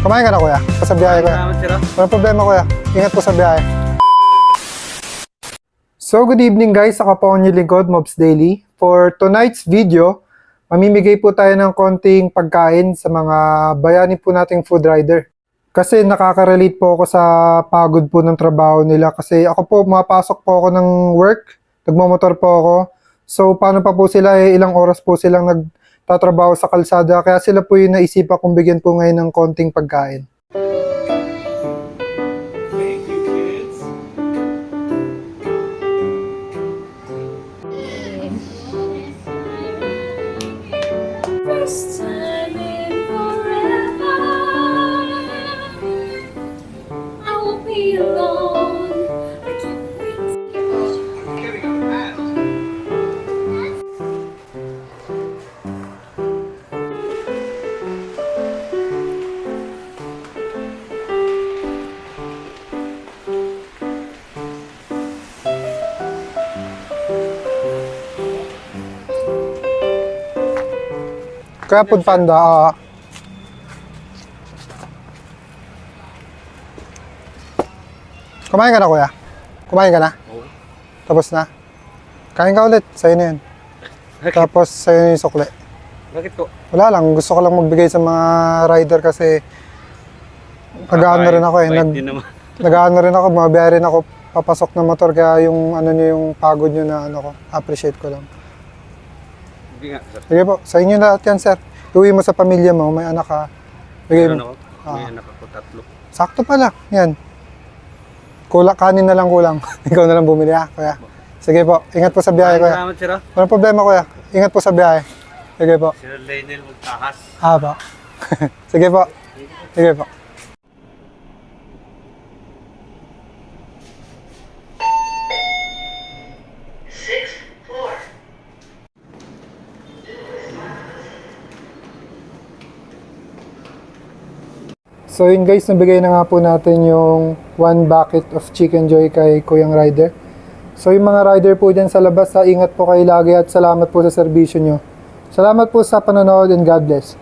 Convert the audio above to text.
Kumain ka na, kuya. Pa sa biyahe, kuya. Salamat, sir. Walang problema, kuya. Ingat po sa biyahe. So, good evening guys. Ako po ang inyong lingkod, Mobs Daily. For tonight's video, mamimigay po tayo ng konting pagkain sa mga bayani po nating food rider. Kasi nakaka-relate po ako sa pagod po ng trabaho nila. Kasi ako po, mapasok po ako ng work. Nagmamotor po ako. So, paano pa po sila? Ilang oras po silang nagtatrabaho sa kalsada. Kaya sila po yung naisipan kong bigyan po ngayon ng konting pagkain. Thank you, kids. First time in forever, I won't be alone. I can't wait. Kaya Food Panda, Kumain ka na, kuya? Kumain ka na? Oo. Tapos na? Kain ka ulit, sa'yo na yun. Tapos sa'yo na yung sukle. Bakit po? Wala lang, gusto ko lang magbigay sa mga rider kasi nag-ano rin ako eh. Bait din naman. Nag-ano rin ako, mabiyahe rin ako papasok ng motor kaya yung ano nyo, yung pagod nyo na ano ko, appreciate ko lang. Hindi nga, sir. Sige po, sa inyo lahat yan, sir. Uwi mo sa pamilya mo, may anak ka. Bigay Meron mo. ako. May anak ako, 3. Sakto pala, yan. Kanin na lang kulang. Ikaw na lang bumili ha, kuya. Sige po, ingat po sa biyahe, kuya. Salamat, sir. Walang problema, kuya. Ingat po sa biyahe. Sige po. Sir Lionel Magtahas. Po. Sige po. Sige po. So yun guys, nabigay na nga po natin yung 1 bucket of Chicken Joy kay Kuyang Rider. So yung mga rider po dyan sa labas, ingat po kayo lagi at salamat po sa serbisyo nyo. Salamat po sa panonood and God bless.